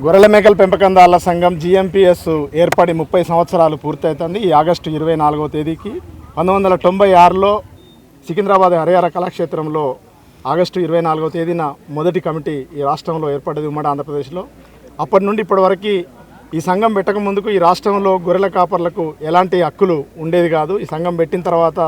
గొర్రెల మేకల పెంపకందారుల సంఘం జిఎంపిఎస్ ఏర్పడి 30 సంవత్సరాలు పూర్తవుతుంది. ఈ ఆగస్టు 24వ తేదీకి 1996లో సికింద్రాబాద్ హరిహర కళాక్షేత్రంలో ఆగస్టు 24వ తేదీన మొదటి కమిటీ ఈ రాష్ట్రంలో ఏర్పడ్డది, ఉమ్మడి ఆంధ్రప్రదేశ్లో. అప్పటి నుండి ఇప్పటి ఈ సంఘం పెట్టక ముందుకు ఈ రాష్ట్రంలో గొర్రెల కాపర్లకు ఎలాంటి హక్కులు ఉండేది కాదు. ఈ సంఘం పెట్టిన తర్వాత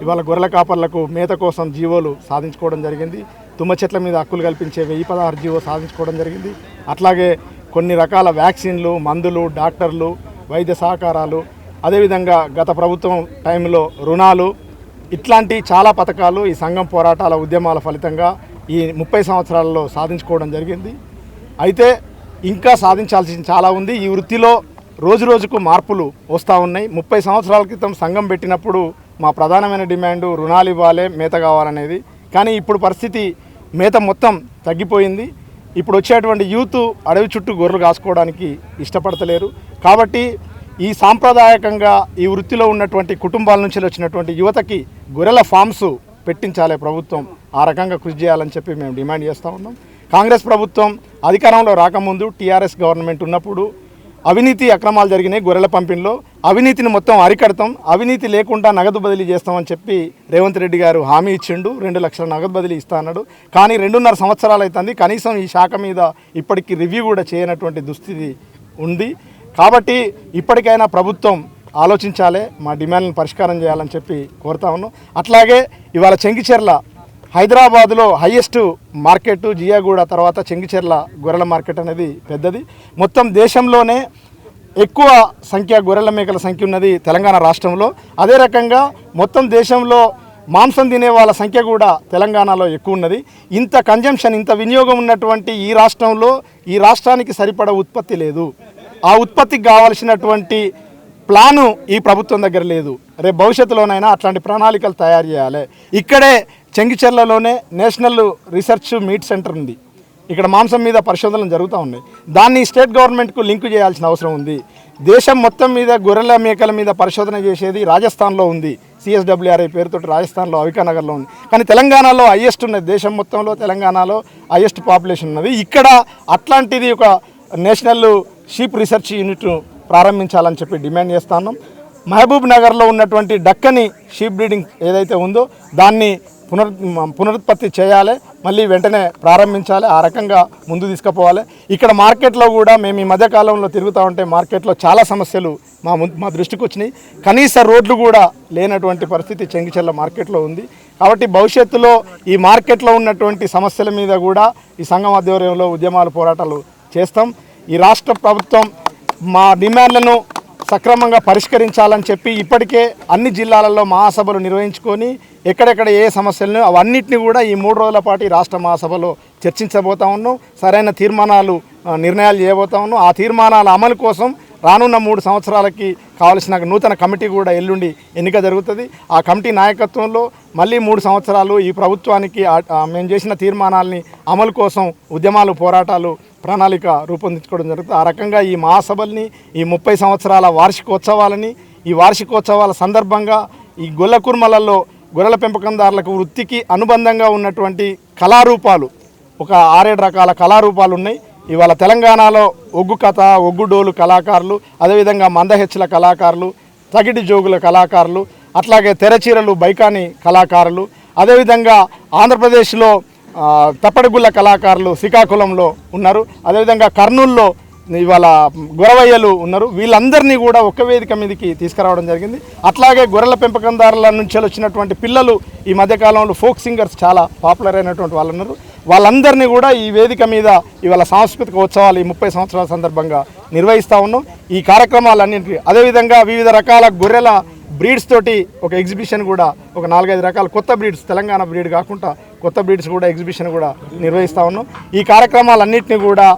ఇవాళ గొర్రెల కాపర్లకు మేత కోసం జీవోలు సాధించుకోవడం జరిగింది. తుమ్మ చెట్ల మీద హక్కులు కల్పించే 1016 జీవో సాధించుకోవడం జరిగింది. అట్లాగే కొన్ని రకాల వ్యాక్సిన్లు, మందులు, డాక్టర్లు, వైద్య సహకారాలు, అదేవిధంగా గత ప్రభుత్వం టైంలో రుణాలు, ఇట్లాంటి చాలా పథకాలు ఈ సంఘం పోరాటాల ఉద్యమాల ఫలితంగా ఈ 30 సంవత్సరాలలో సాధించుకోవడం జరిగింది. అయితే ఇంకా సాధించాల్సింది చాలా ఉంది. ఈ వృత్తిలో రోజు రోజుకు మార్పులు వస్తూ ఉన్నాయి. 30 సంవత్సరాల క్రితం సంఘం పెట్టినప్పుడు మా ప్రధానమైన డిమాండు రుణాలు ఇవ్వాలి, మేత కావాలనేది. కానీ ఇప్పుడు పరిస్థితి మేత మొత్తం తగ్గిపోయింది. ఇప్పుడు వచ్చేటువంటి యూత్ అడవి చుట్టూ గొర్రెలు కాసుకోవడానికి ఇష్టపడతలేరు. కాబట్టి ఈ సాంప్రదాయకంగా ఈ వృత్తిలో ఉన్నటువంటి కుటుంబాల నుంచి వచ్చినటువంటి యువతకి గొర్రెల ఫామ్స్ పెట్టించాలి ప్రభుత్వం. ఆ రకంగా కృషి చేయాలని చెప్పి మేము డిమాండ్ చేస్తూ ఉన్నాం. కాంగ్రెస్ ప్రభుత్వం అధికారంలో రాకముందు టీఆర్ఎస్ గవర్నమెంట్ ఉన్నప్పుడు అవినీతి అక్రమాలు జరిగినాయి. గొర్రెల పంపిణీలో అవినీతిని మొత్తం అరికడతాం, అవినీతి లేకుండా నగదు బదిలీ చేస్తామని చెప్పి రేవంత్ రెడ్డి గారు హామీ ఇచ్చిండు. 2 లక్షల నగదు బదిలీ ఇస్తా అన్నాడు. కానీ 2.5 సంవత్సరాలు అవుతుంది, కనీసం ఈ శాఖ మీద ఇప్పటికీ రివ్యూ కూడా చేయనటువంటి దుస్థితి ఉంది. కాబట్టి ఇప్పటికైనా ప్రభుత్వం ఆలోచించాలి, మా డిమాండ్లను పరిష్కారం చేయాలని చెప్పి కోరుతా ఉన్నాం. అట్లాగే ఇవాళ చెంగిచెర్ల హైదరాబాద్లో హైయెస్ట్ మార్కెట్ జియాగూడ తర్వాత చెంగిచెర్ల గొర్రెల మార్కెట్ అనేది పెద్దది. మొత్తం దేశంలోనే ఎక్కువ సంఖ్య గొర్రెల మేకల సంఖ్య ఉన్నది తెలంగాణ రాష్ట్రంలో. అదే రకంగా మొత్తం దేశంలో మాంసం తినే వాళ్ళ సంఖ్య కూడా తెలంగాణలో ఎక్కువ ఉన్నది. ఇంత కన్జంప్షన్, ఇంత వినియోగం ఉన్నటువంటి ఈ రాష్ట్రంలో ఈ రాష్ట్రానికి సరిపడ ఉత్పత్తి లేదు. ఆ ఉత్పత్తికి కావాల్సినటువంటి ప్లాను ఈ ప్రభుత్వం దగ్గర లేదు. రేపు భవిష్యత్తులోనైనా అట్లాంటి ప్రణాళికలు తయారు చేయాలి. ఇక్కడే చెంగిచెర్లలోనే నేషనల్ రీసెర్చ్ మీట్ సెంటర్ ఉంది. ఇక్కడ మాంసం మీద పరిశోధనలు జరుగుతూ ఉన్నాయి. దాన్ని స్టేట్ గవర్నమెంట్కు లింక్ చేయాల్సిన అవసరం ఉంది. దేశం మొత్తం మీద గొర్రెల మేకల మీద పరిశోధన చేసేది రాజస్థాన్లో ఉంది. CSWRI పేరుతో రాజస్థాన్లో అవికానగర్లో ఉంది. కానీ తెలంగాణలో హైయెస్ట్ ఉన్నది. దేశం మొత్తంలో తెలంగాణలో హైయెస్ట్ పాపులేషన్ ఉన్నది. ఇక్కడ అట్లాంటిది ఒక నేషనల్ షీప్ రీసెర్చ్ యూనిట్ ప్రారంభించాలని చెప్పి డిమాండ్ చేస్తున్నాం. మహబూబ్ నగర్లో ఉన్నటువంటి డక్కని షీప్ బ్రీడింగ్ ఏదైతే ఉందో దాన్ని పునరుత్పత్తి చేయాలి, మళ్ళీ వెంటనే ప్రారంభించాలి. ఆ రకంగా ముందు తీసుకుపోవాలి. ఇక్కడ మార్కెట్లో కూడా మేము ఈ మధ్యకాలంలో తిరుగుతూ ఉంటే మార్కెట్లో చాలా సమస్యలు మా దృష్టికి వచ్చినాయి. కనీస రోడ్లు కూడా లేనటువంటి పరిస్థితి చెంగిచెర్ల మార్కెట్లో ఉంది. కాబట్టి భవిష్యత్తులో ఈ మార్కెట్లో ఉన్నటువంటి సమస్యల మీద కూడా ఈ సంఘం ఆధ్వర్యంలో ఉద్యమాలు, పోరాటాలు చేస్తాం. ఈ రాష్ట్ర ప్రభుత్వం మా డిమాండ్లను సక్రమంగా పరిష్కరించాలని చెప్పి ఇప్పటికే అన్ని జిల్లాలలో మహాసభలు నిర్వహించుకొని ఎక్కడెక్కడ ఏ సమస్యలను అవన్నిటిని కూడా ఈ 3 రోజుల పాటు ఈ రాష్ట్ర మహాసభలో చర్చించబోతా ఉన్నాం. సరైన నిర్ణయాలు చేయబోతా ఉన్నాం. ఆ తీర్మానాల అమలు కోసం రానున్న 3 సంవత్సరాలకి కావాల్సిన నూతన కమిటీ కూడా ఎల్లుండి ఎన్నిక జరుగుతుంది. ఆ కమిటీ నాయకత్వంలో మళ్ళీ 3 సంవత్సరాలు ఈ ప్రభుత్వానికి మేము చేసిన తీర్మానాలని అమలు కోసం ఉద్యమాలు, పోరాటాలు, ప్రణాళిక రూపొందించుకోవడం జరుగుతుంది. ఆ రకంగా ఈ మహాసభల్ని, ఈ 30 సంవత్సరాల వార్షికోత్సవాలని, ఈ వార్షికోత్సవాల సందర్భంగా ఈ గొల్ల కుర్మలలో గొర్రెల పెంపకందారులకు వృత్తికి అనుబంధంగా ఉన్నటువంటి కళారూపాలు ఒక 6-7 రకాల కళారూపాలు ఉన్నాయి. ఇవాళ తెలంగాణలో ఒగ్గు కథ, ఒగ్గు డోలు కళాకారులు, అదేవిధంగా మందహెచ్చల కళాకారులు, తగిటి జోగుల కళాకారులు, అట్లాగే తెరచీరలు బైకాని కళాకారులు, అదేవిధంగా ఆంధ్రప్రదేశ్లో తప్పడిగుళ్ళ కళాకారులు శ్రీకాకుళంలో ఉన్నారు. అదేవిధంగా కర్నూల్లో ఇవాళ గొరవయ్యలు ఉన్నారు. వీళ్ళందరినీ కూడా ఒక్క వేదిక మీదకి తీసుకురావడం జరిగింది. అట్లాగే గొర్రెల పెంపకందారుల నుంచి వచ్చినటువంటి పిల్లలు ఈ మధ్యకాలంలో ఫోక్ సింగర్స్ చాలా పాపులర్ అయినటువంటి వాళ్ళు ఉన్నారు. వాళ్ళందరినీ కూడా ఈ వేదిక మీద ఇవాళ సాంస్కృతిక ఉత్సవాలు ఈ 30 సంవత్సరాల సందర్భంగా నిర్వహిస్తూ ఉన్నాం. ఈ కార్యక్రమాలన్నింటినీ అదేవిధంగా వివిధ రకాల గొర్రెల బ్రీడ్స్ తోటి ఒక ఎగ్జిబిషన్ కూడా, ఒక 4-5 రకాల కొత్త బ్రీడ్స్, తెలంగాణ బ్రీడ్ కాకుండా కొత్త బ్రీడ్స్ కూడా ఎగ్జిబిషన్ కూడా నిర్వహిస్తూ ఉన్నాం. ఈ కార్యక్రమాలన్నింటినీ కూడా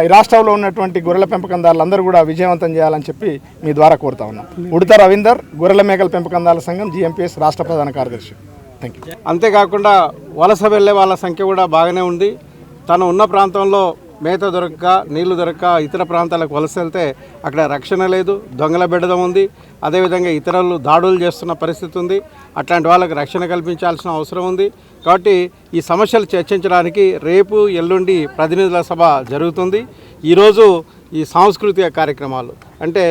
ఈ రాష్ట్రంలో ఉన్నటువంటి గొర్రెల పెంపకందారులందరూ కూడా విజయవంతం చేయాలని చెప్పి మీ ద్వారా కోరుతా ఉన్నాం. ఉడత రవీందర్, గొర్రెల మేకల పెంపకందారుల సంఘం జిఎంపిఎస్ రాష్ట్ర ప్రధాన కార్యదర్శి. Thank you. అంతేకాకుండా వలస వెళ్ళే వాళ్ళ సంఖ్య కూడా బాగానే ఉంది. తను ఉన్న ప్రాంతంలో మేత దొరక్క నీళ్లు దొరక్క ఇతర ప్రాంతాలకు వలస వెళ్తే అక్కడ రక్షణ లేదు, దొంగల బెడదం ఉంది. అదేవిధంగా ఇతరులు దాడులు చేస్తున్న పరిస్థితి ఉంది. అట్లాంటి వాళ్ళకి రక్షణ కల్పించాల్సిన అవసరం ఉంది. కాబట్టి ఈ సమస్యలు చర్చించడానికి రేపు ఎల్లుండి ప్రతినిధుల సభ జరుగుతుంది. ఈరోజు ఈ సాంస్కృతిక కార్యక్రమాలు అంటే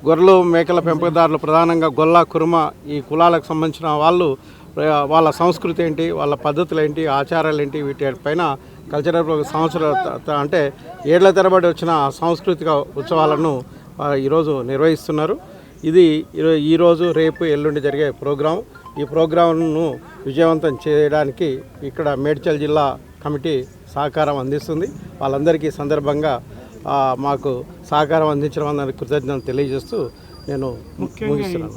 గొర్రెలు మేకల పెంపకదారులు ప్రధానంగా గొల్ల కురుమ ఈ కులాలకు సంబంధించిన వాళ్ళు వాళ్ళ సంస్కృతి ఏంటి, వాళ్ళ పద్ధతులు ఏంటి, ఆచారాలు ఏంటి, వీటిపైన కల్చరల్ సంవత్సరాలు అంటే ఏళ్ల తరబడి వచ్చిన సాంస్కృతిక ఉత్సవాలను ఈరోజు నిర్వహిస్తున్నారు. ఇది ఈరోజు రేపు ఎల్లుండి జరిగే ప్రోగ్రాం. ఈ ప్రోగ్రాంను విజయవంతం చేయడానికి ఇక్కడ మేడ్చల్ జిల్లా కమిటీ సహకారం అందిస్తుంది. వాళ్ళందరికీ సందర్భంగా మాకు సహకారం అందించడం అందరికీ కృతజ్ఞతలు తెలియజేస్తూ నేను ముగిస్తున్నాను.